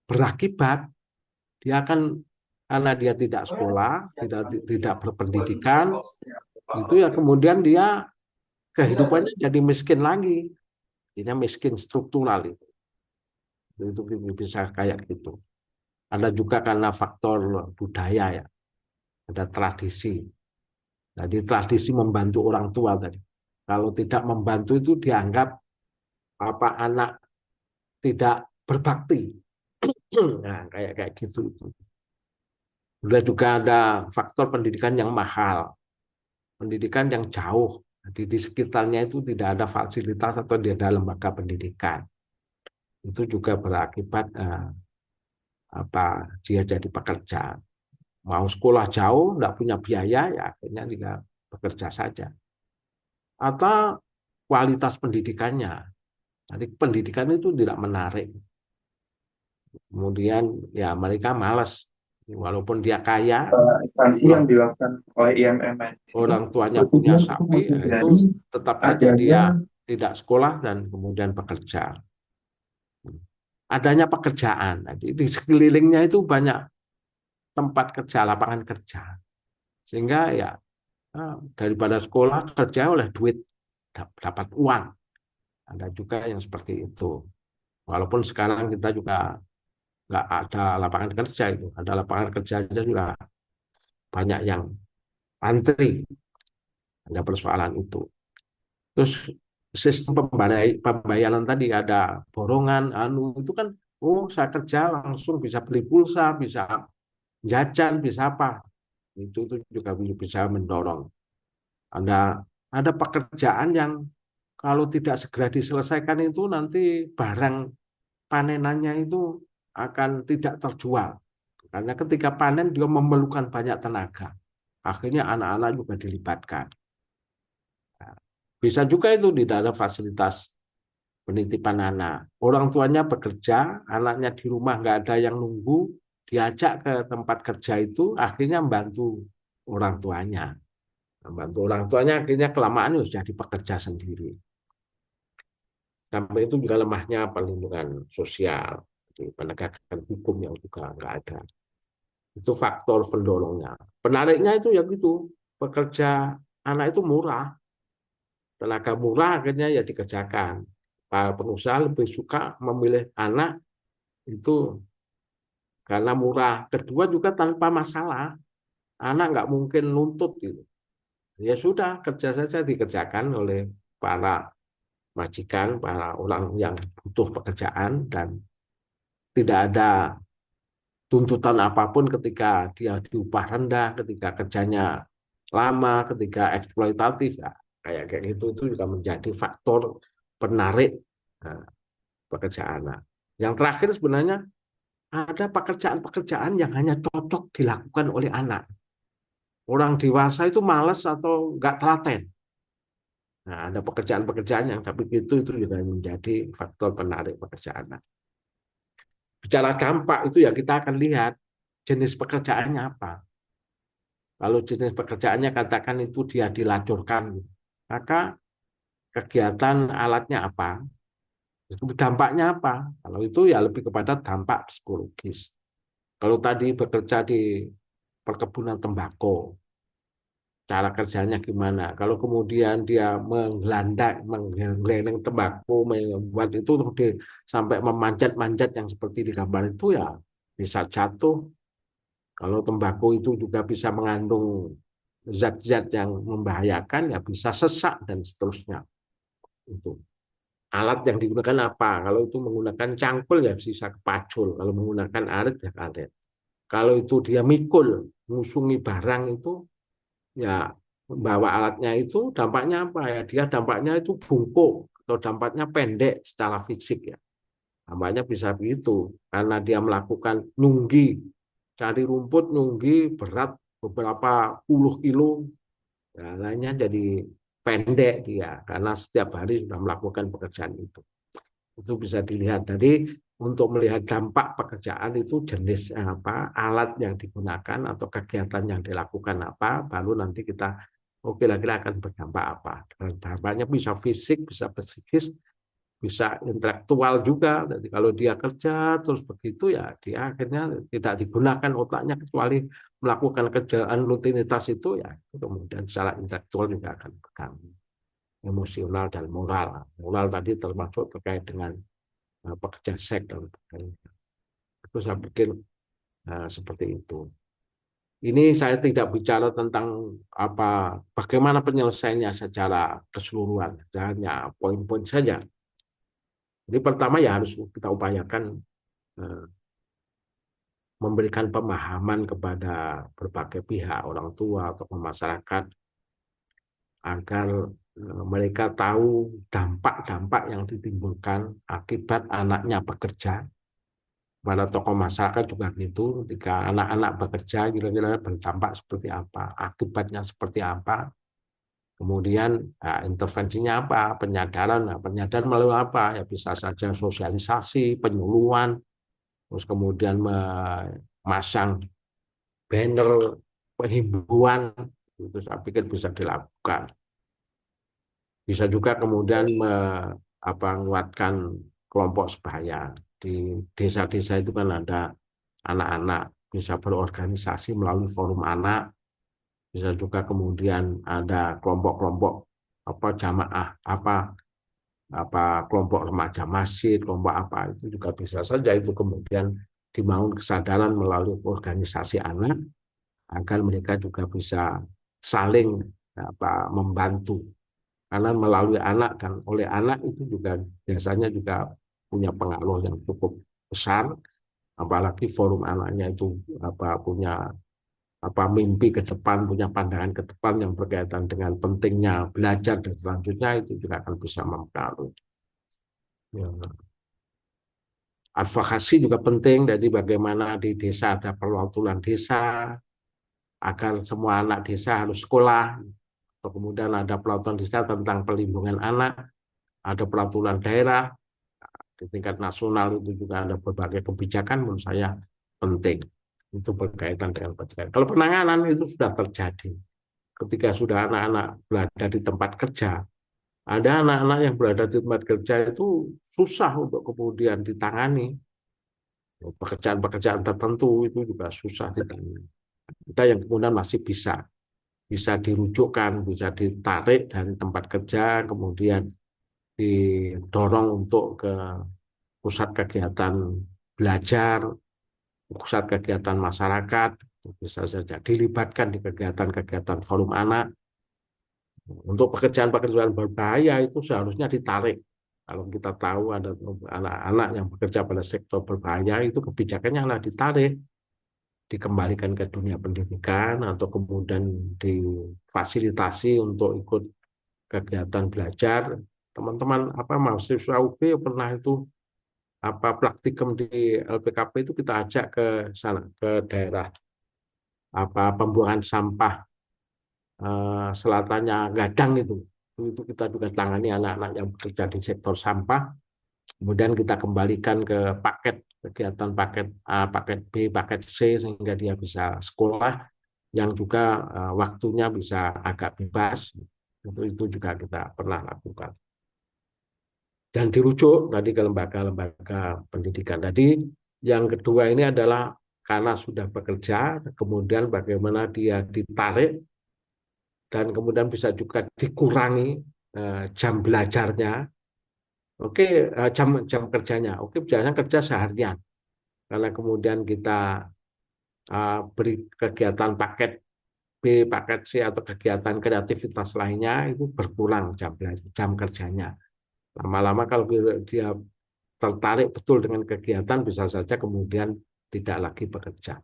berakibat dia akan, karena dia tidak sekolah, tidak berpendidikan, itu ya kemudian dia kehidupannya jadi miskin lagi, jadinya miskin struktural itu bisa kayak gitu. Ada juga karena faktor budaya ya, ada tradisi. Jadi tradisi membantu orang tua tadi. Kalau tidak membantu itu dianggap apa anak tidak berbakti. Nah, kayak kayak gitu. Kemudian juga ada faktor pendidikan yang mahal, pendidikan yang jauh. Jadi di sekitarnya itu tidak ada fasilitas atau tidak ada lembaga pendidikan. Itu juga berakibat apa dia jadi pekerja. Mau sekolah jauh, tidak punya biaya, ya akhirnya dia bekerja saja. Atau kualitas pendidikannya. Jadi pendidikan itu tidak menarik. Kemudian ya mereka malas. Walaupun dia kaya, Ekspansi yang orang dilakukan oleh IMM ini orang tuanya punya bertujuan untuk sapi, ya itu menghindari tetap saja dia adanya tidak sekolah dan kemudian bekerja. Adanya pekerjaan, di sekelilingnya itu banyak tempat kerja, lapangan kerja, sehingga ya daripada sekolah kerja oleh duit, dapat uang. Ada juga yang seperti itu. Walaupun sekarang kita juga nggak ada lapangan kerja itu, ada lapangan kerja aja juga banyak yang antri, ada persoalan itu. Terus sistem pembayaran tadi ada borongan, itu kan, oh saya kerja langsung bisa beli pulsa, bisa jajan, bisa apa, itu juga bisa mendorong. Ada pekerjaan yang kalau tidak segera diselesaikan itu nanti barang panenannya itu akan tidak terjual. Karena ketika panen dia memerlukan banyak tenaga. Akhirnya anak-anak juga dilibatkan. Bisa juga itu di dalam fasilitas penitipan anak. Orang tuanya bekerja, anaknya di rumah nggak ada yang nunggu, diajak ke tempat kerja itu, akhirnya membantu orang tuanya. Membantu orang tuanya akhirnya kelamaan harus jadi pekerja sendiri. Sampai itu juga lemahnya perlindungan sosial, di penegakan hukum yang juga nggak ada. Itu faktor pendorongnya. Penariknya itu ya gitu, pekerja anak itu murah, tenaga murah akhirnya ya dikerjakan. Para pengusaha lebih suka memilih anak itu karena murah. Kedua juga tanpa masalah, anak nggak mungkin nuntut gitu. Ya sudah, kerja saja dikerjakan oleh para majikan, para orang yang butuh pekerjaan dan tidak ada tuntutan apapun ketika dia diupah rendah, ketika kerjanya lama, ketika eksploitatif, ya, kayak gitu itu juga menjadi faktor penarik nah, pekerjaan. Nah, yang terakhir sebenarnya ada pekerjaan-pekerjaan yang hanya cocok dilakukan oleh anak. Orang dewasa itu malas atau nggak telaten. Nah, ada pekerjaan-pekerjaan yang tapi itu juga menjadi faktor penarik pekerjaan. Nah, bicara dampak itu ya kita akan lihat jenis pekerjaannya apa. Kalau jenis pekerjaannya katakan itu dia dilacurkan, maka kegiatan alatnya apa, dampaknya apa. Kalau itu ya lebih kepada dampak psikologis. Kalau tadi bekerja di perkebunan tembakau, cara kerjanya gimana. Kalau kemudian dia menggelandang, menggeleng tembakau, membuat itu sampai memanjat-manjat yang seperti di gambar itu ya bisa jatuh. Kalau tembakau itu juga bisa mengandung zat-zat yang membahayakan, ya bisa sesak dan seterusnya. Itu alat yang digunakan apa? Kalau itu menggunakan cangkul ya bisa kepacul. Kalau menggunakan arit ya karet. Kalau itu dia mikul, ngusungi barang itu ya membawa alatnya itu dampaknya apa ya? Dia dampaknya itu bungkuk atau dampaknya pendek secara fisik ya. Dampaknya bisa begitu karena dia melakukan nunggi, cari rumput nunggi berat beberapa puluh kilo, ya, lainnya jadi pendek dia karena setiap hari sudah melakukan pekerjaan itu. Itu bisa dilihat. Jadi untuk melihat dampak pekerjaan itu jenis apa, alat yang digunakan atau kegiatan yang dilakukan apa, baru nanti kita kira-kira akan berdampak apa. Dan dampaknya bisa fisik, bisa psikis, bisa intelektual juga. Jadi kalau dia kerja terus begitu ya dia akhirnya tidak digunakan otaknya kecuali melakukan kerjaan rutinitas itu ya kemudian secara intelektual juga akan terganggu, emosional dan moral. Moral tadi termasuk terkait dengan pekerja seks dan sebagainya. Itu saya pikir seperti itu. Ini saya tidak bicara tentang bagaimana penyelesaiannya secara keseluruhan, hanya poin-poin saja. Jadi pertama ya harus kita upayakan eh, memberikan pemahaman kepada berbagai pihak, orang tua atau masyarakat, agar mereka tahu dampak-dampak yang ditimbulkan akibat anaknya bekerja. Pada tokoh masyarakat juga gitu, ketika anak-anak bekerja kira-kira berdampak seperti apa, akibatnya seperti apa, kemudian intervensinya apa, penyadaran, penyadaran melalui apa, ya bisa saja sosialisasi, penyuluhan, terus kemudian memasang banner penghimbauan, itu saya pikir bisa dilakukan. Bisa juga kemudian menguatkan kelompok sebaya. Di desa-desa itu kan ada anak-anak, bisa berorganisasi melalui forum anak, bisa juga kemudian ada kelompok-kelompok jamaah kelompok remaja masjid, kelompok apa itu juga bisa saja itu kemudian dibangun kesadaran melalui organisasi anak agar mereka juga bisa saling membantu, karena melalui anak dan oleh anak itu juga biasanya juga punya pengaruh yang cukup besar, apalagi forum anaknya itu punya mimpi ke depan, punya pandangan ke depan yang berkaitan dengan pentingnya belajar dan selanjutnya, itu juga akan bisa mempengaruhi. Ya. Advokasi juga penting, jadi bagaimana di desa ada perwakilan desa, agar semua anak desa harus sekolah, atau kemudian ada peraturan desa tentang perlindungan anak, ada peraturan daerah, di tingkat nasional itu juga ada berbagai kebijakan, menurut saya penting. Itu berkaitan dengan pencegahan. Kalau penanganan itu sudah terjadi. Ketika sudah anak-anak berada di tempat kerja, ada anak-anak yang berada di tempat kerja itu susah untuk kemudian ditangani. Pekerjaan-pekerjaan tertentu itu juga susah ditangani. Ada yang kemudian masih bisa dirujukkan, bisa ditarik dari tempat kerja, kemudian didorong untuk ke pusat kegiatan belajar, pusat kegiatan masyarakat, bisa saja dilibatkan di kegiatan-kegiatan forum anak. Untuk pekerjaan-pekerjaan berbahaya itu seharusnya ditarik. Kalau kita tahu ada anak-anak yang bekerja pada sektor berbahaya, itu kebijakannya adalah ditarik, dikembalikan ke dunia pendidikan, atau kemudian difasilitasi untuk ikut kegiatan belajar. Teman-teman mahasiswa UB pernah itu praktikum di LPKP itu kita ajak ke sana, ke daerah pembuangan sampah selatannya Gadang itu kita juga tangani anak-anak yang bekerja di sektor sampah, kemudian kita kembalikan ke kegiatan paket A, paket B, paket C, sehingga dia bisa sekolah yang juga waktunya bisa agak bebas. Itu juga kita pernah lakukan. Dan dirujuk tadi ke lembaga-lembaga pendidikan. Tadi yang kedua ini adalah karena sudah bekerja, kemudian bagaimana dia ditarik, dan kemudian bisa juga dikurangi jam belajarnya. Oke, jam kerjanya. Oke, biasanya kerja seharian. Karena kemudian kita beri kegiatan paket B, paket C, atau kegiatan kreativitas lainnya, itu berkurang jam kerjanya. Lama-lama kalau dia tertarik betul dengan kegiatan, bisa saja kemudian tidak lagi bekerja.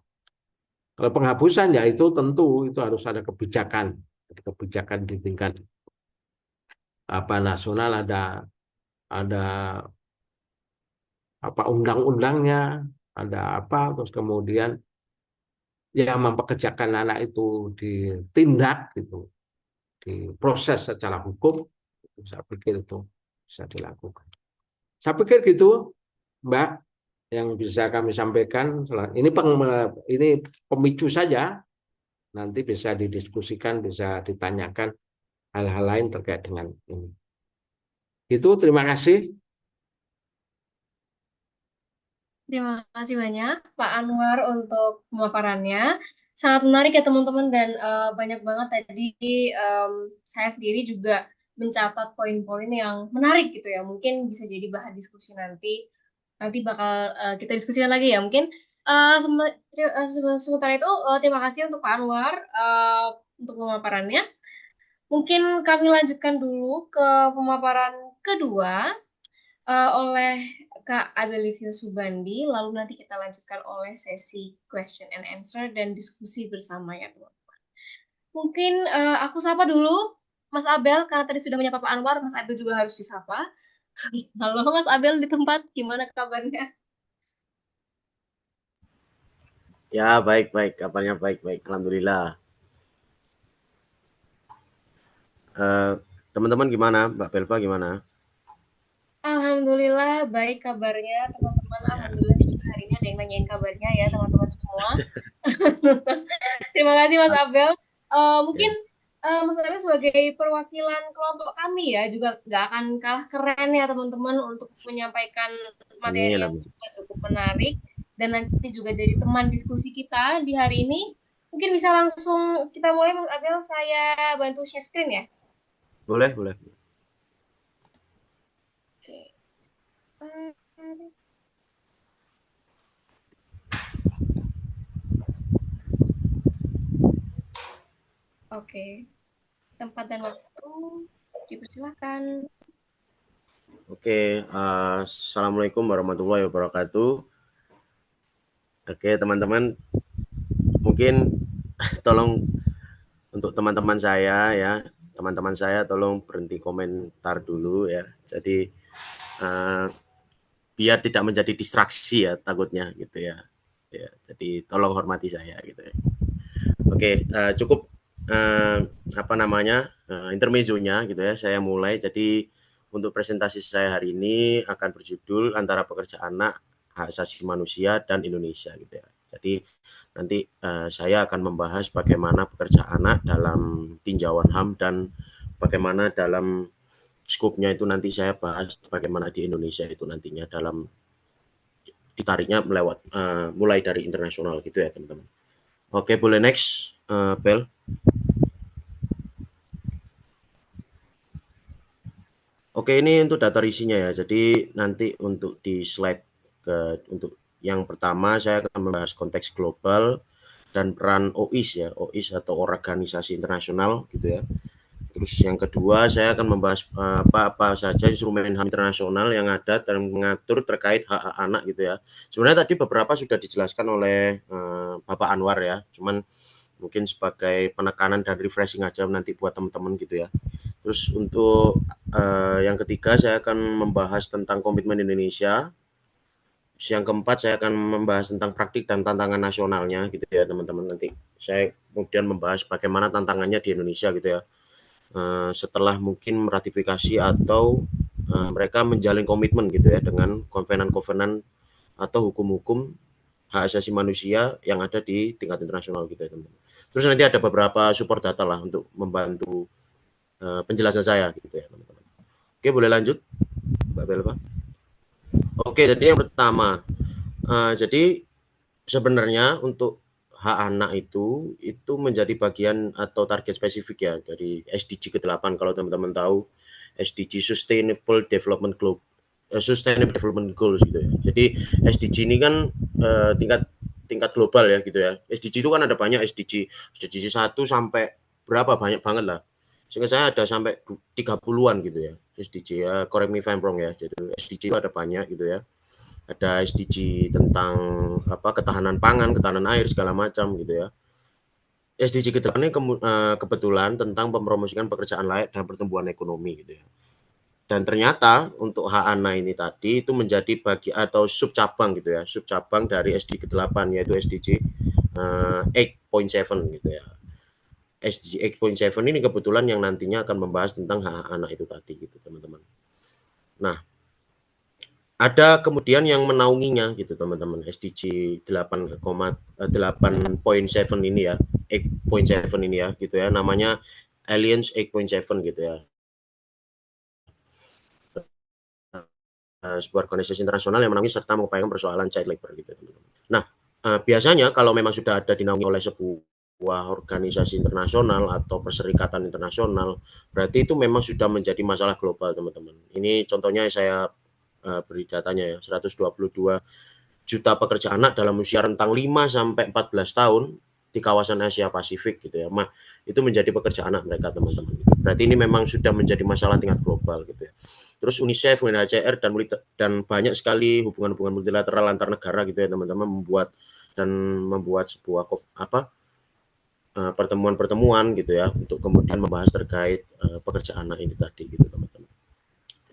Kalau penghapusan ya itu tentu itu harus ada kebijakan di tingkat nasional, ada undang-undangnya, ada terus kemudian yang mempekerjakan anak itu ditindak gitu, diproses secara hukum. Saya pikir itu bisa dilakukan. Saya pikir gitu, Mbak, yang bisa kami sampaikan. Ini pemicu saja, nanti bisa didiskusikan, bisa ditanyakan hal-hal lain terkait dengan ini. Itu terima kasih. Terima kasih banyak Pak Anwar untuk pemaparannya. Sangat menarik ya teman-teman dan banyak banget tadi saya sendiri juga mencatat poin-poin yang menarik gitu ya. Mungkin bisa jadi bahan diskusi nanti. Nanti bakal kita diskusikan lagi ya. Mungkin sementara itu terima kasih untuk Pak Anwar untuk pemaparannya. Mungkin kami lanjutkan dulu ke pemaparan kedua oleh Kak Abelivio Subandi, lalu nanti kita lanjutkan oleh sesi question and answer dan diskusi bersama ya teman. Mungkin aku sapa dulu Mas Abel, karena tadi sudah menyapa Pak Anwar, Mas Abel juga harus disapa. Halo Mas Abel di tempat, gimana kabarnya? Ya, baik, baik. Kabarnya baik, baik. Alhamdulillah. Eh, Teman-teman gimana? Mbak Belva gimana? Alhamdulillah baik kabarnya teman-teman. Ya, Alhamdulillah juga hari ini ada yang nanyain kabarnya ya teman-teman semua. Terima kasih Mas Abel. Mungkin ya. Mas Abel sebagai perwakilan kelompok kami ya juga nggak akan kalah keren ya teman-teman untuk menyampaikan materi Amin, yang amin. juga cukup menarik dan nanti juga jadi teman diskusi kita di hari ini. Mungkin bisa langsung kita mulai Mas Abel. Saya bantu share screen ya. Boleh, boleh. Oke. Hmm, Oke. Tempat dan waktu dipersilahkan. Oke, Assalamualaikum warahmatullahi wabarakatuh. Oke, teman-teman, mungkin tolong untuk teman-teman saya ya, teman-teman saya tolong berhenti komentar dulu ya. Jadi eh, biar tidak menjadi distraksi ya takutnya gitu ya. Ya, jadi tolong hormati saya gitu ya. Oke, cukup apa namanya intermezzonya gitu ya. Saya mulai. Jadi untuk presentasi saya hari ini akan berjudul antara pekerja anak, hak asasi manusia dan Indonesia gitu ya. Jadi nanti saya akan membahas bagaimana pekerja anak dalam tinjauan HAM dan bagaimana dalam skopnya itu nanti saya bahas bagaimana di Indonesia itu nantinya dalam ditariknya melewat mulai dari internasional gitu ya teman-teman. Oke, boleh next, Bel. Oke, ini untuk data isinya ya. Jadi nanti untuk di slide untuk yang pertama saya akan membahas konteks global dan peran OIS ya, OIS atau organisasi internasional gitu ya. Terus yang kedua saya akan membahas apa-apa saja instrumen HAM internasional yang ada dan mengatur terkait hak-hak anak gitu ya. Sebenarnya tadi beberapa sudah dijelaskan oleh Bapak Anwar ya. Cuman mungkin sebagai penekanan dan refreshing aja nanti buat teman-teman gitu ya. Terus untuk yang ketiga saya akan membahas tentang komitmen Indonesia. Yang keempat saya akan membahas tentang praktik dan tantangan nasionalnya gitu ya teman-teman. Nanti saya kemudian membahas bagaimana tantangannya di Indonesia gitu ya. Setelah mungkin meratifikasi atau mereka menjalin komitmen gitu ya dengan konvenan-konvenan atau hukum-hukum hak asasi manusia yang ada di tingkat internasional gitu ya teman-teman. Terus nanti ada beberapa support data lah untuk membantu penjelasan saya gitu ya teman-teman. Oke, boleh lanjut Mbak Belva. Oke, jadi yang pertama, jadi sebenarnya untuk hak anak itu menjadi bagian atau target spesifik ya dari SDG ke-8 kalau teman-teman tahu SDG Sustainable Development Goals gitu ya. Jadi SDG ini kan tingkat tingkat global ya gitu ya. SDG itu kan ada banyak SDG 1 sampai berapa banyak banget lah. Sehingga saya ada sampai 30-an gitu ya SDG ya. Correct me if I'm wrong ya. Jadi SDG itu ada banyak gitu ya. Ada SDG tentang apa ketahanan pangan, ketahanan air segala macam gitu ya. SDG ke-8 ini kebetulan tentang mempromosikan pekerjaan layak dan pertumbuhan ekonomi gitu ya. Dan ternyata untuk hak anak ini tadi itu menjadi bagi atau subcabang gitu ya, subcabang dari SDG ke-8 yaitu SDG 8.7 gitu ya. SDG 8.7 ini kebetulan yang nantinya akan membahas tentang hak anak itu tadi gitu teman-teman. Nah, ada kemudian yang menaunginya gitu teman-teman SDG 8.7 ini ya 8.7 ini ya gitu ya namanya Alliance 8.7 gitu ya. sebuah organisasi internasional yang menangani serta mengupayakan persoalan child labor gitu teman-teman. Nah, biasanya kalau memang sudah ada dinaungi oleh sebuah organisasi internasional atau perserikatan internasional, berarti itu memang sudah menjadi masalah global teman-teman. Ini contohnya saya beri datanya ya, 122 juta pekerja anak dalam usia rentang 5 sampai 14 tahun di kawasan Asia Pasifik gitu ya. Itu menjadi pekerja anak mereka teman-teman. Berarti ini memang sudah menjadi masalah tingkat global gitu ya. Terus UNICEF, UNHCR dan banyak sekali hubungan-hubungan multilateral antar negara gitu ya teman-teman membuat sebuah pertemuan-pertemuan gitu ya untuk kemudian membahas terkait pekerja anak ini tadi gitu teman-teman.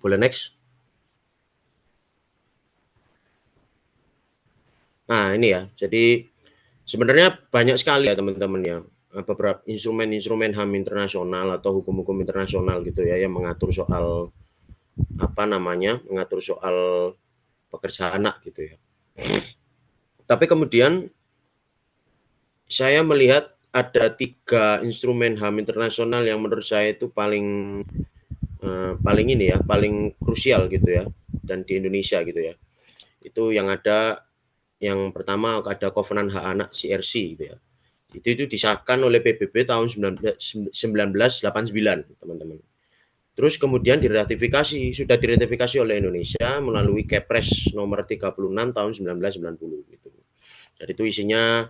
Boleh next? Nah ini ya, jadi sebenarnya banyak sekali ya teman-teman ya beberapa instrumen-instrumen HAM internasional atau hukum-hukum internasional gitu ya yang mengatur soal mengatur soal pekerja anak gitu ya. Tapi kemudian saya melihat ada 3 instrumen HAM internasional yang menurut saya itu paling krusial gitu ya, dan di Indonesia gitu ya. Itu yang yang pertama ada Kovenan Hak Anak CRC gitu ya. Itu disahkan oleh PBB tahun 1989 teman-teman. Terus kemudian sudah diratifikasi oleh Indonesia melalui Kepres nomor 36 tahun 1990 gitu. Jadi itu isinya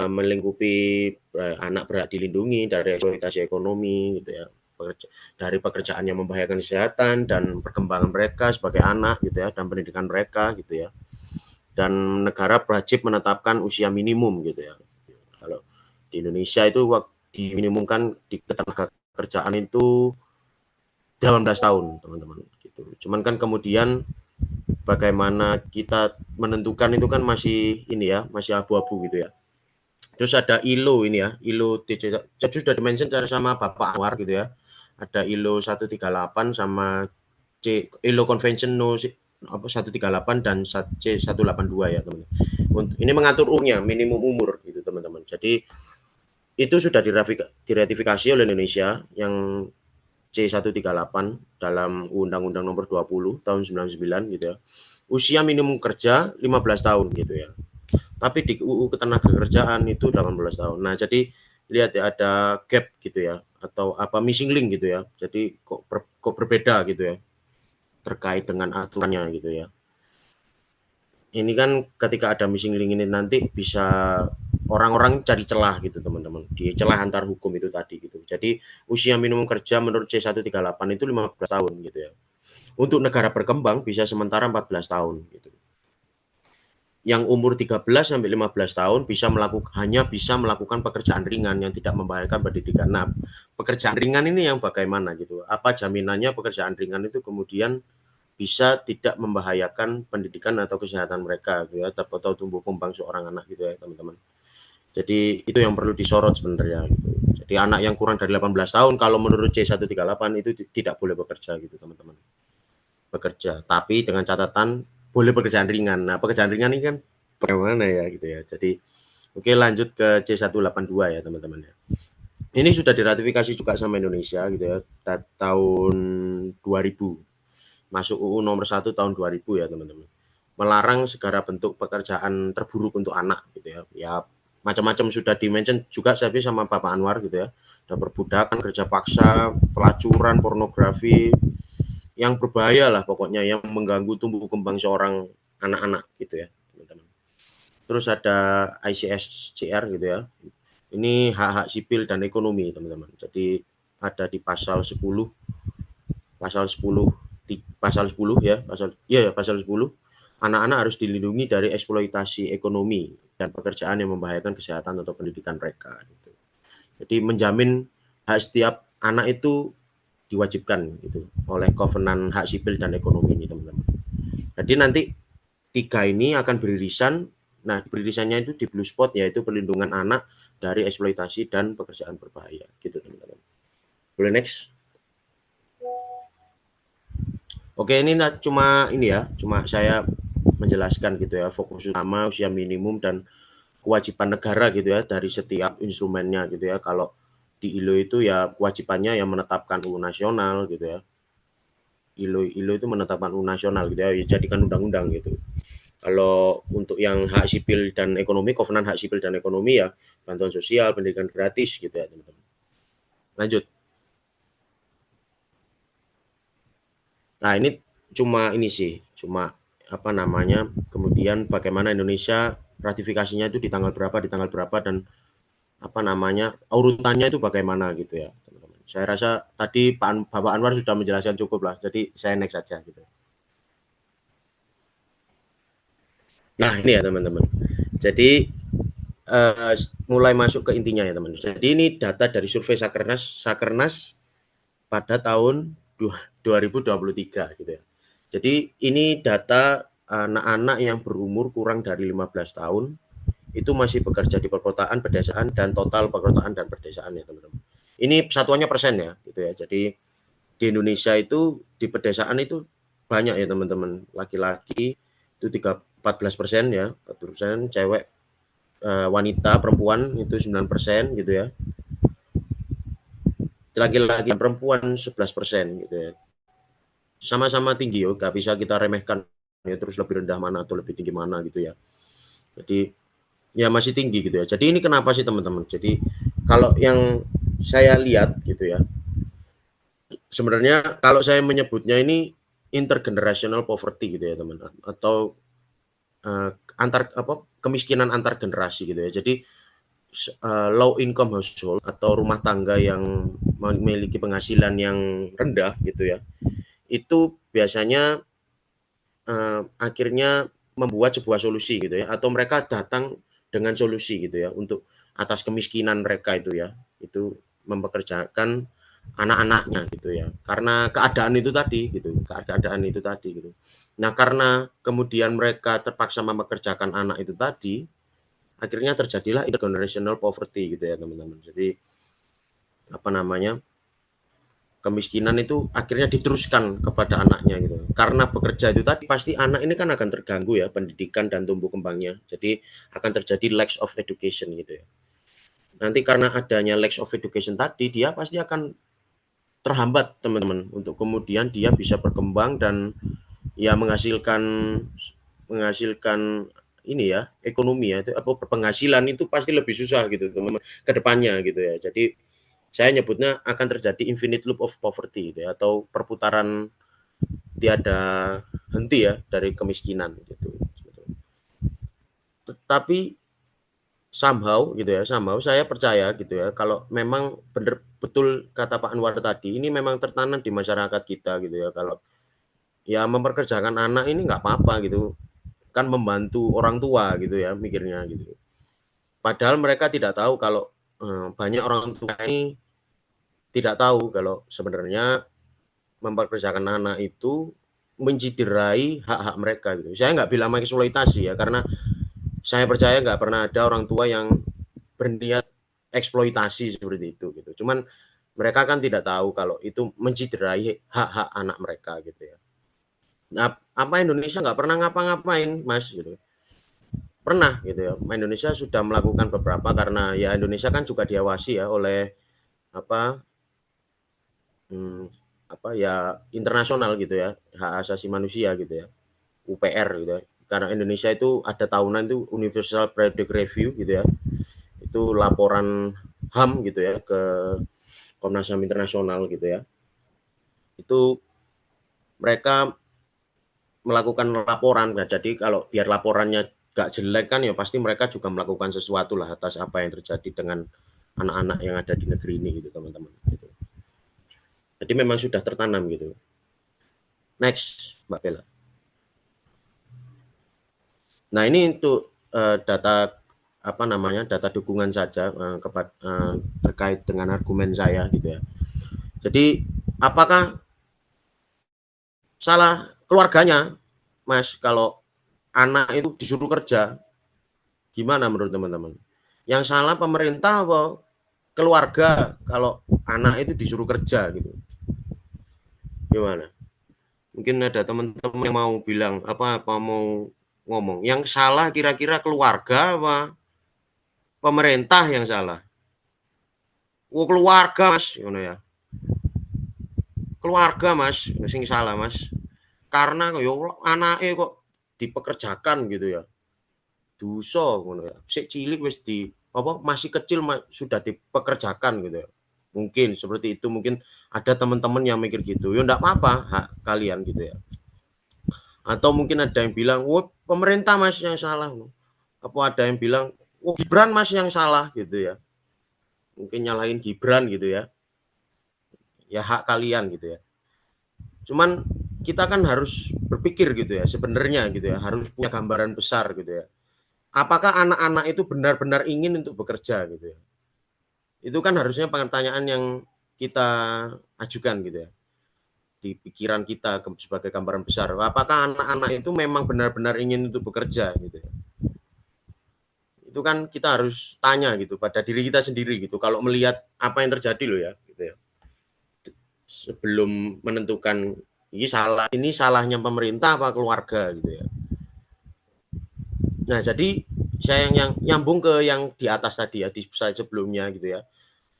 melingkupi anak berhak dilindungi dari eksploitasi ekonomi gitu ya, dari pekerjaan yang membahayakan kesehatan dan perkembangan mereka sebagai anak gitu ya, dan pendidikan mereka gitu ya. Dan negara wajib menetapkan usia minimum gitu ya. Kalau di Indonesia itu diminimumkan di ketenaga kerjaan itu 18 tahun teman-teman gitu. Cuman kan kemudian bagaimana kita menentukan itu kan masih abu-abu gitu ya. Terus ada ILO ini ya, ILO sudah dimention sama Bapak Anwar gitu ya. Ada ILO 138 sama ILO Convention No 138 dan C182 ya teman-teman. Ini mengatur minimum umur gitu teman-teman. Jadi itu sudah diratifikasi oleh Indonesia yang C138 dalam Undang-Undang Nomor 20 tahun 99 gitu ya. Usia minimum kerja 15 tahun gitu ya. Tapi di UU Ketenagakerjaan itu 18 tahun. Nah, jadi lihat ya ada gap gitu ya atau missing link gitu ya. Jadi kok berbeda gitu ya terkait dengan aturannya gitu ya. Ini kan ketika ada missing link ini nanti bisa orang-orang cari celah gitu teman-teman. Di celah antar hukum itu tadi gitu. Jadi usia minimum kerja menurut C138 itu 15 tahun gitu ya. Untuk negara berkembang bisa sementara 14 tahun gitu. Yang umur 13 sampai 15 tahun hanya bisa melakukan pekerjaan ringan yang tidak membahayakan pendidikan. Nah, pekerjaan ringan ini yang bagaimana gitu? Apa jaminannya pekerjaan ringan itu kemudian bisa tidak membahayakan pendidikan atau kesehatan mereka gitu ya, atau tumbuh kembang seorang anak gitu ya, teman-teman. Jadi itu yang perlu disorot sebenarnya gitu. Jadi anak yang kurang dari 18 tahun kalau menurut C138 itu tidak boleh bekerja gitu, teman-teman. Bekerja, tapi dengan catatan boleh pekerjaan ringan. Nah, pekerjaan ringan ini kan bagaimana ya gitu ya. Jadi oke, lanjut ke C182 ya teman-teman ya. Ini sudah diratifikasi juga sama Indonesia gitu ya tahun 2000. Masuk UU nomor 1 tahun 2000 ya teman-teman. Melarang segala bentuk pekerjaan terburuk untuk anak gitu ya. Ya macam-macam sudah dimention juga sama Bapak Anwar gitu ya. Ada perbudakan, kerja paksa, pelacuran, pornografi, yang berbahaya lah pokoknya, yang mengganggu tumbuh kembang seorang anak-anak gitu ya teman-teman. Terus ada ICSCR gitu ya, ini hak-hak sipil dan ekonomi teman-teman. Jadi ada di pasal 10 ya, pasal 10, anak-anak harus dilindungi dari eksploitasi ekonomi dan pekerjaan yang membahayakan kesehatan atau pendidikan mereka gitu. Jadi menjamin hak setiap anak itu diwajibkan gitu oleh Kovenan Hak Sipil dan Ekonomi ini teman-teman. Jadi nanti 3 ini akan beririsan. Nah, beririsannya itu di blue spot yaitu perlindungan anak dari eksploitasi dan pekerjaan berbahaya gitu teman-teman. Boleh next? Oke, ini cuma saya menjelaskan gitu ya, fokus utama usia minimum dan kewajiban negara gitu ya dari setiap instrumennya gitu ya. Kalau di ILO itu ya kewajibannya yang menetapkan UU nasional gitu ya. ILO itu menetapkan nasional gitu ya, jadikan undang-undang gitu. Kalau untuk yang hak sipil dan ekonomi, kovenan hak sipil dan ekonomi ya bantuan sosial, pendidikan gratis gitu ya teman-teman. Lanjut. Nah ini cuma apa namanya, kemudian bagaimana Indonesia ratifikasinya itu di tanggal berapa dan apa namanya urutannya itu bagaimana gitu ya teman-teman. Saya rasa tadi Bapak Anwar sudah menjelaskan cukup lah, jadi saya next saja gitu. Nah ini ya teman-teman, jadi mulai masuk ke intinya ya teman-teman. Jadi ini data dari survei Sakernas pada tahun 2023 gitu ya. Jadi ini data anak-anak yang berumur kurang dari 15 tahun itu masih bekerja di perkotaan, pedesaan, dan total perkotaan dan pedesaan ya teman-teman. Ini satuannya persen ya gitu ya. Jadi di Indonesia itu di pedesaan itu banyak ya teman-teman. Laki-laki itu 14% ya, 14%, cewek wanita perempuan itu 9% gitu ya. Laki-laki perempuan 11% gitu ya. Sama-sama tinggi, nggak bisa kita remehkan ya, terus lebih rendah mana atau lebih tinggi mana gitu ya. Jadi ya masih tinggi gitu ya. Jadi ini kenapa sih teman-teman? Jadi kalau yang saya lihat gitu ya, sebenarnya kalau saya menyebutnya ini intergenerational poverty gitu ya teman-teman, atau kemiskinan antar generasi gitu ya. Jadi low income household atau rumah tangga yang memiliki penghasilan yang rendah gitu ya, itu biasanya akhirnya membuat sebuah solusi gitu ya, atau mereka datang dengan solusi gitu ya untuk atas kemiskinan mereka itu ya, itu mempekerjakan anak-anaknya gitu ya, karena keadaan itu tadi gitu. Nah karena kemudian mereka terpaksa mempekerjakan anak itu tadi, akhirnya terjadilah intergenerational poverty gitu ya teman-teman. Jadi apa namanya, kemiskinan itu akhirnya diteruskan kepada anaknya gitu. Karena bekerja itu tadi pasti anak ini kan akan terganggu ya pendidikan dan tumbuh kembangnya. Jadi akan terjadi lack of education gitu ya. Nanti karena adanya lack of education tadi, dia pasti akan terhambat teman-teman untuk kemudian dia bisa berkembang dan ya menghasilkan ini ya, ekonomi ya, itu apa penghasilan itu pasti lebih susah gitu teman-teman ke depannya gitu ya. Jadi saya nyebutnya akan terjadi infinite loop of poverty gitu ya, atau perputaran tiada henti ya dari kemiskinan gitu. Tapi somehow gitu ya, somehow saya percaya gitu ya, kalau memang benar betul kata Pak Anwar tadi, ini memang tertanam di masyarakat kita gitu ya, kalau ya memperkerjakan anak ini nggak apa-apa gitu, kan membantu orang tua gitu ya mikirnya gitu. Padahal mereka tidak tahu kalau banyak orang tua ini tidak tahu kalau sebenarnya memperkerjakan anak itu menciderai hak-hak mereka gitu. Saya nggak bilang eksploitasi ya, karena saya percaya nggak pernah ada orang tua yang berniat eksploitasi seperti itu gitu. Cuman mereka kan tidak tahu kalau itu menciderai hak-hak anak mereka gitu ya. Nah, apa Indonesia nggak pernah ngapa-ngapain, Mas gitu? Pernah gitu ya. Indonesia sudah melakukan beberapa, karena ya Indonesia kan juga diawasi ya oleh apa apa ya internasional gitu ya, hak asasi manusia gitu ya, UPR gitu ya. Karena Indonesia itu ada tahunan itu Universal Periodic Review gitu ya, itu laporan HAM gitu ya ke Komnas HAM internasional gitu ya. Itu mereka melakukan laporan. Nah, jadi kalau biar laporannya gak jelek kan ya pasti mereka juga melakukan sesuatu lah atas apa yang terjadi dengan anak-anak yang ada di negeri ini gitu teman-teman gitu. Jadi memang sudah tertanam gitu. Next Mbak Bella. Nah ini untuk data apa namanya, data dukungan saja terkait dengan argumen saya gitu ya. Jadi apakah salah keluarganya, Mas, kalau anak itu disuruh kerja? Gimana menurut teman-teman? Yang salah pemerintah atau keluarga kalau anak itu disuruh kerja gitu? Gimana? Mungkin ada teman-teman yang mau bilang apa mau ngomong. Yang salah kira-kira keluarga apa pemerintah yang salah? Oh keluarga Mas, ya. keluarga Mas sing salah Mas. Karena yo anake kok dipekerjakan gitu ya. Dosa ngono ya. Sik cilik wis di apa masih kecil sudah dipekerjakan gitu ya. Mungkin seperti itu, mungkin ada teman-teman yang mikir gitu. Ya enggak apa-apa hak kalian gitu ya. Atau mungkin ada yang bilang, "Wah, pemerintah Mas yang salah." Apa ada yang bilang, "Oh, Gibran Mas yang salah." gitu ya. Mungkin nyalahin Gibran gitu ya. Ya hak kalian gitu ya. Cuman kita kan harus berpikir gitu ya, sebenarnya gitu ya, harus punya gambaran besar gitu ya. Apakah anak-anak itu benar-benar ingin untuk bekerja gitu ya? Itu kan harusnya pertanyaan yang kita ajukan gitu ya. Di pikiran kita sebagai gambaran besar. Apakah anak-anak itu memang benar-benar ingin untuk bekerja gitu ya? Itu kan kita harus tanya gitu pada diri kita sendiri gitu. Kalau melihat apa yang terjadi loh ya gitu ya. Sebelum menentukan ini salahnya pemerintah apa keluarga gitu ya. Nah, jadi saya yang nyambung ke yang di atas tadi ya, di slide sebelumnya gitu ya.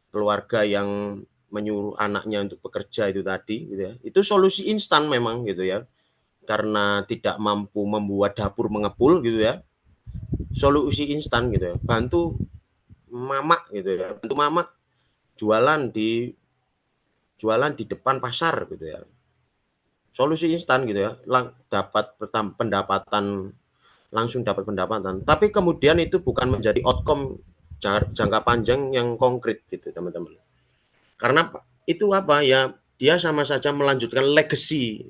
Keluarga yang menyuruh anaknya untuk bekerja itu tadi gitu ya. Itu solusi instan memang gitu ya. Karena tidak mampu membuat dapur mengepul gitu ya. Solusi instan gitu ya. Bantu mama gitu ya. Bantu mama jualan di depan pasar gitu ya. Solusi instan gitu ya. Dapat pendapatan, langsung dapat pendapatan. Tapi kemudian itu bukan menjadi outcome jangka panjang yang konkret gitu teman-teman. Karena itu apa ya, dia sama saja melanjutkan legacy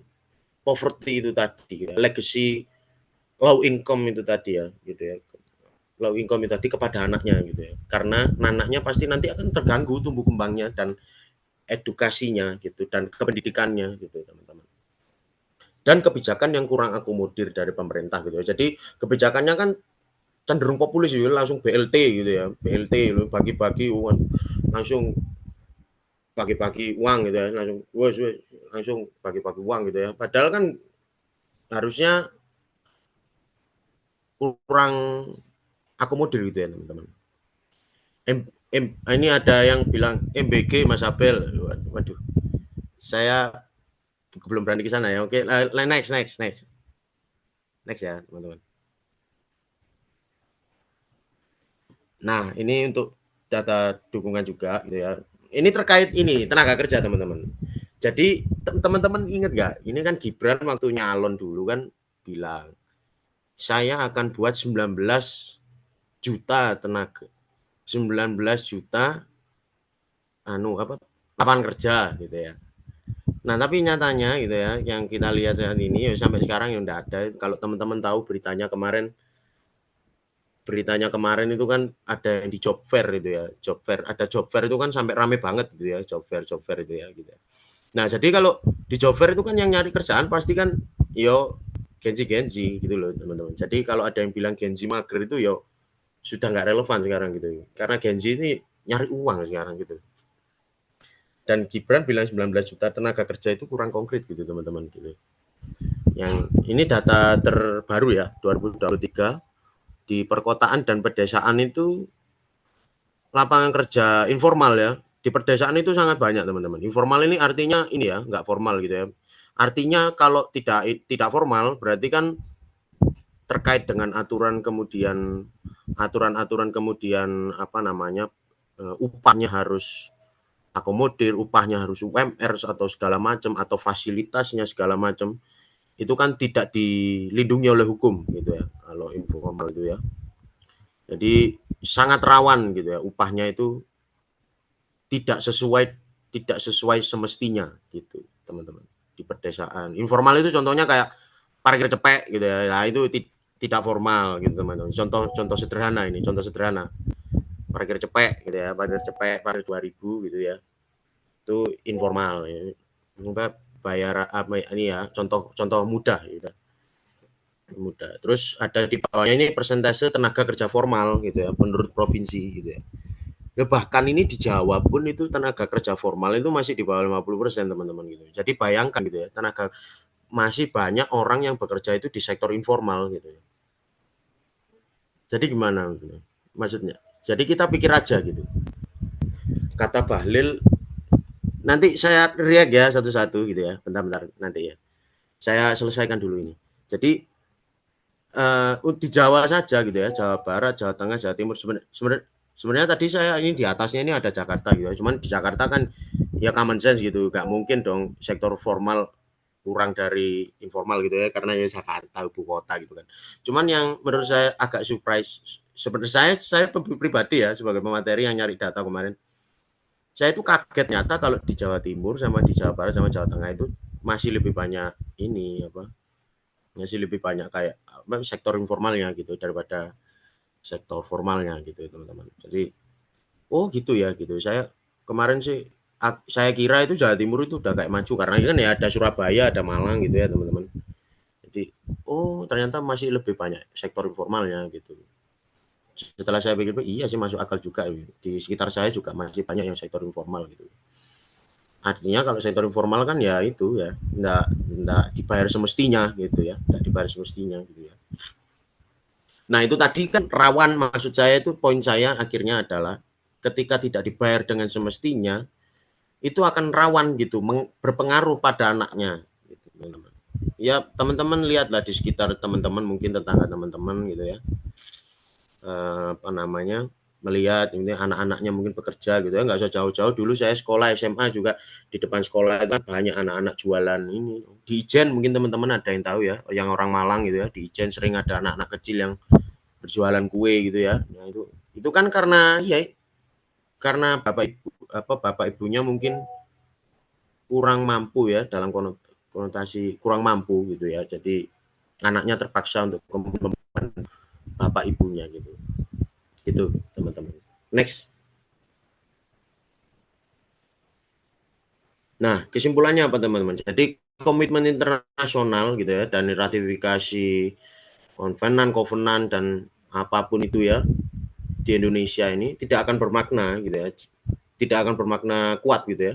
poverty itu tadi, legacy low income itu tadi ya, gitu ya. Low income itu tadi kepada anaknya gitu ya. Karena anaknya pasti nanti akan terganggu tumbuh kembangnya dan edukasinya gitu dan kependidikannya gitu teman-teman. Dan kebijakan yang kurang akomodir dari pemerintah gitu ya. Jadi kebijakannya kan cenderung populis gitu, langsung BLT gitu ya. BLT bagi-bagi langsung bagi-bagi uang gitu ya, langsung bagi-bagi uang gitu ya. Padahal kan harusnya kurang akomodir gitu ya teman-teman. Ini ada yang bilang MBG Mas Abel, waduh, saya belum berani ke sana ya. Oke, next ya teman-teman. Nah, ini untuk data dukungan juga gitu ya. Ini terkait ini tenaga kerja teman-teman. Jadi teman-teman ingat nggak? Ini kan Gibran waktu nyalon dulu kan bilang saya akan buat 19 juta tenaga, 19 juta lapangan kerja gitu ya. Nah, tapi nyatanya gitu ya, yang kita lihat saat ini ya, sampai sekarang yang enggak ada. Kalau teman-teman tahu beritanya kemarin itu kan ada yang di job fair itu ya. Ada job fair itu kan sampai rame banget gitu ya, job fair itu ya gitu. Nah, jadi kalau di job fair itu kan yang nyari kerjaan pasti kan Genzi gitu loh teman-teman. Jadi kalau ada yang bilang Genzi mager itu sudah nggak relevan sekarang gitu. Karena Genzi ini nyari uang sekarang gitu. Dan Gibran bilang 19 juta tenaga kerja itu kurang konkret gitu teman-teman gitu. Yang ini data terbaru ya 2023 di perkotaan dan pedesaan itu lapangan kerja informal ya. Di pedesaan itu sangat banyak teman-teman. Informal ini artinya ini ya, nggak formal gitu ya. Artinya kalau tidak formal berarti kan terkait dengan aturan kemudian upahnya harus akomodir, upahnya harus UMR atau segala macam atau fasilitasnya segala macam itu kan tidak dilindungi oleh hukum gitu ya kalau informal itu ya. Jadi sangat rawan gitu ya, upahnya itu tidak sesuai semestinya gitu teman-teman di pedesaan. Informal itu contohnya kayak parkir cepek gitu ya. Nah, itu tidak formal gitu teman-teman. Contoh sederhana ini, contoh sederhana. Parkir cepek gitu ya, parkir 2000 gitu ya. Itu informal ya. Bayar apa ini ya, contoh mudah gitu. Mudah. Terus ada di bawahnya ini persentase tenaga kerja formal gitu ya menurut provinsi gitu ya. Ya bahkan ini di Jawa pun itu tenaga kerja formal itu masih di bawah 50% teman-teman gitu. Jadi bayangkan gitu ya, masih banyak orang yang bekerja itu di sektor informal gitu ya. Jadi gimana gitu maksudnya? Jadi kita pikir aja gitu. Kata Bahlil nanti saya react ya satu-satu gitu ya. Bentar-bentar nanti ya. Saya selesaikan dulu ini. Jadi di Jawa saja gitu ya, Jawa Barat, Jawa Tengah, Jawa Timur sebenarnya tadi saya ini di atasnya ini ada Jakarta gitu ya. Cuman di Jakarta kan ya common sense gitu, nggak mungkin dong sektor formal kurang dari informal gitu ya, karena ya Jakarta ibu kota gitu kan. Cuman yang menurut saya agak surprise, sebenarnya saya pribadi ya sebagai pemateri yang nyari data kemarin, saya itu kaget nyata kalau di Jawa Timur sama di Jawa Barat sama Jawa Tengah itu masih lebih banyak ini apa, masih lebih banyak kayak sektor informalnya gitu daripada sektor formalnya gitu teman-teman. Jadi oh gitu ya gitu. Saya kemarin sih saya kira itu Jawa Timur itu udah kayak maju karena kan ya ada Surabaya, ada Malang gitu ya teman-teman. Jadi oh ternyata masih lebih banyak sektor informalnya gitu. Setelah saya pikir iya sih masuk akal juga, di sekitar saya juga masih banyak yang sektor informal gitu. Artinya kalau sektor informal kan ya itu ya enggak dibayar semestinya gitu ya, enggak dibayar semestinya gitu ya. Nah itu tadi kan rawan, maksud saya itu poin saya akhirnya adalah ketika tidak dibayar dengan semestinya itu akan rawan gitu berpengaruh pada anaknya gitu, teman-teman. Ya teman-teman lihatlah di sekitar teman-teman, mungkin tetangga teman-teman gitu ya, apa namanya, melihat ini anak-anaknya mungkin bekerja gitu ya, nggak usah jauh-jauh. Dulu saya sekolah SMA juga di depan sekolah itu kan banyak anak-anak jualan ini. Di Ijen mungkin teman-teman ada yang tahu ya, yang orang Malang gitu ya, di Ijen sering ada anak-anak kecil yang berjualan kue gitu ya. Nah itu kan karena ya karena bapak ibunya mungkin kurang mampu ya, dalam konotasi kurang mampu gitu ya. Jadi anaknya terpaksa untuk membantu bapak ibunya gitu. Itu teman-teman. Next. Nah, kesimpulannya apa teman-teman? Jadi komitmen internasional gitu ya, dan ratifikasi kovenant dan apapun itu ya di Indonesia ini tidak akan bermakna gitu ya, tidak akan bermakna kuat gitu ya,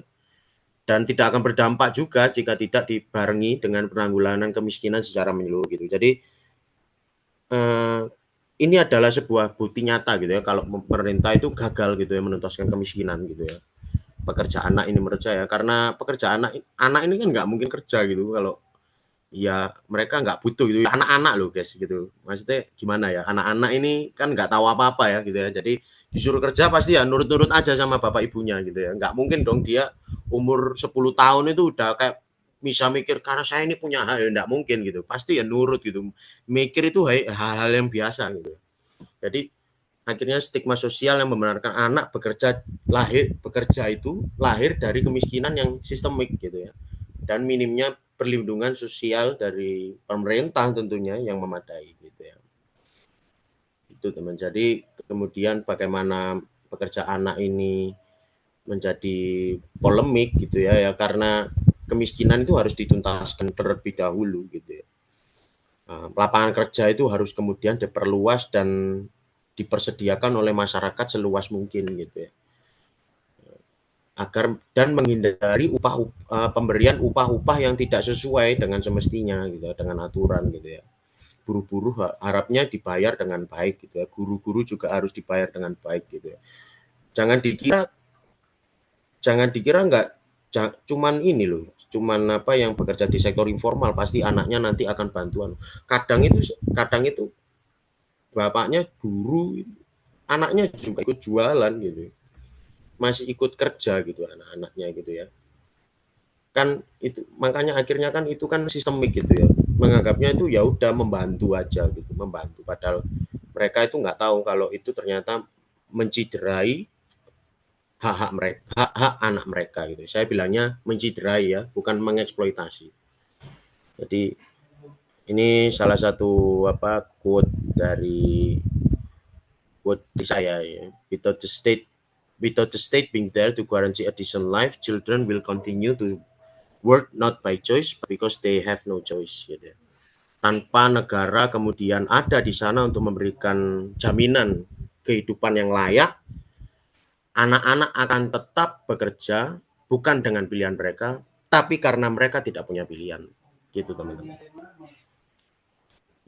dan tidak akan berdampak juga jika tidak dibarengi dengan penanggulangan kemiskinan secara menyeluruh gitu. Jadi ini adalah sebuah bukti nyata gitu ya, kalau pemerintah itu gagal gitu ya menuntaskan kemiskinan gitu ya. Pekerja anak ini menurut saya, karena pekerja anak ini kan nggak mungkin kerja gitu kalau ya mereka nggak butuh gitu, anak-anak loh guys gitu, maksudnya gimana ya, anak-anak ini kan nggak tahu apa-apa ya gitu ya, jadi disuruh kerja pasti ya nurut-nurut aja sama bapak ibunya gitu ya, nggak mungkin dong dia umur 10 tahun itu udah kayak bisa mikir karena saya ini punya hak, ya nggak mungkin gitu, pasti ya nurut gitu, mikir itu hal-hal yang biasa gitu. Jadi akhirnya stigma sosial yang membenarkan anak bekerja itu lahir dari kemiskinan yang sistemik gitu ya, dan minimnya perlindungan sosial dari pemerintah tentunya yang memadai gitu ya. Itu teman. Jadi kemudian bagaimana pekerja anak ini menjadi polemik gitu ya, karena kemiskinan itu harus dituntaskan terlebih dahulu gitu ya. Lapangan kerja itu harus kemudian diperluas dan dipersediakan oleh masyarakat seluas mungkin gitu ya, agar dan menghindari pemberian upah-upah yang tidak sesuai dengan semestinya gitu ya, dengan aturan gitu ya. Buruh-buruh harapnya dibayar dengan baik gitu ya, guru-guru juga harus dibayar dengan baik gitu ya. Jangan dikira nggak cuman ini loh, cuman apa yang bekerja di sektor informal pasti anaknya nanti akan bantuan. Kadang itu bapaknya guru, anaknya juga ikut jualan gitu, masih ikut kerja gitu anak-anaknya gitu ya. Kan itu makanya akhirnya kan itu kan sistemik gitu ya, menganggapnya itu ya udah membantu aja gitu, membantu, padahal mereka itu nggak tahu kalau itu ternyata menciderai hak-hak mereka, hak-hak anak mereka gitu. Saya bilangnya menciderai ya, bukan mengeksploitasi. Jadi ini salah satu quote dari saya ya. Without the state being there to guarantee a decent life, children will continue to work not by choice but because they have no choice gitu ya. Tanpa negara kemudian ada di sana untuk memberikan jaminan kehidupan yang layak, anak-anak akan tetap bekerja bukan dengan pilihan mereka, tapi karena mereka tidak punya pilihan. Gitu teman-teman.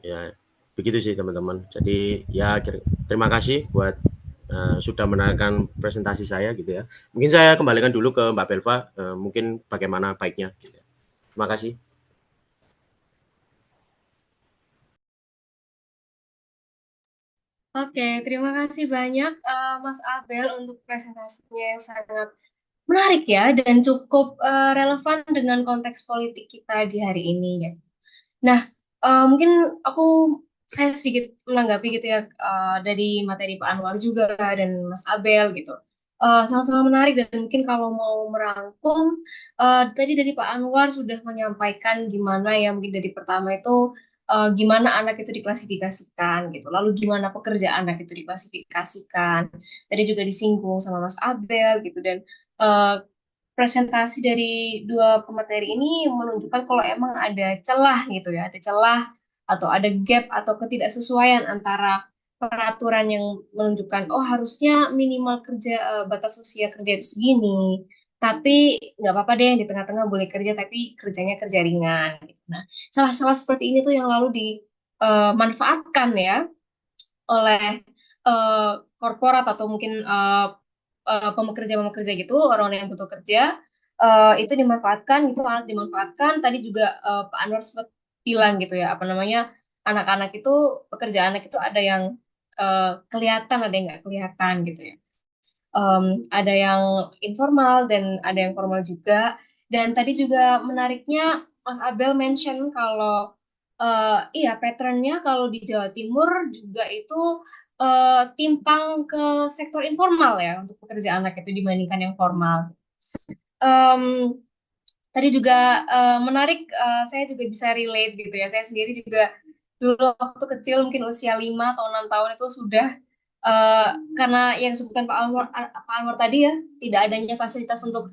Ya, begitu sih teman-teman. Jadi ya terima kasih buat sudah mendengarkan presentasi saya gitu ya. Mungkin saya kembalikan dulu ke Mbak Belva, mungkin bagaimana baiknya. Gitu. Terima kasih. Oke, terima kasih banyak Mas Abel untuk presentasinya yang sangat menarik ya dan cukup relevan dengan konteks politik kita di hari ini ya. Nah, mungkin saya sedikit menanggapi gitu ya dari materi Pak Anwar juga dan Mas Abel gitu. Sama-sama menarik dan mungkin kalau mau merangkum tadi dari Pak Anwar sudah menyampaikan gimana ya mungkin dari pertama itu gimana anak itu diklasifikasikan gitu. Lalu gimana pekerja anak itu diklasifikasikan. Tadi juga disinggung sama Mas Abel gitu dan eh, presentasi dari dua pemateri ini menunjukkan kalau emang ada celah gitu ya, ada celah atau ada gap atau ketidaksesuaian antara peraturan yang menunjukkan oh harusnya minimal batas usia kerja itu segini, tapi nggak apa-apa deh di tengah-tengah boleh kerja tapi kerjanya kerja ringan. Gitu. Nah, salah-salah seperti ini tuh yang lalu dimanfaatkan ya oleh korporat atau mungkin pekerja-pekerja gitu, orang yang butuh kerja, itu dimanfaatkan, itu anak dimanfaatkan. Tadi juga Pak Anwar sempat bilang gitu ya, apa namanya, anak-anak itu, pekerja anak itu ada yang kelihatan, ada yang nggak kelihatan gitu ya. Ada yang informal dan ada yang formal juga. Dan tadi juga menariknya Mas Abel mention kalau iya patternnya kalau di Jawa Timur juga itu timpang ke sektor informal ya untuk pekerja anak itu dibandingkan yang formal. Em, Tadi juga menarik, saya juga bisa relate gitu ya. Saya sendiri juga dulu waktu kecil mungkin usia 5 atau 6 tahun itu sudah karena yang disebutkan Pak Anwar tadi ya, tidak adanya fasilitas untuk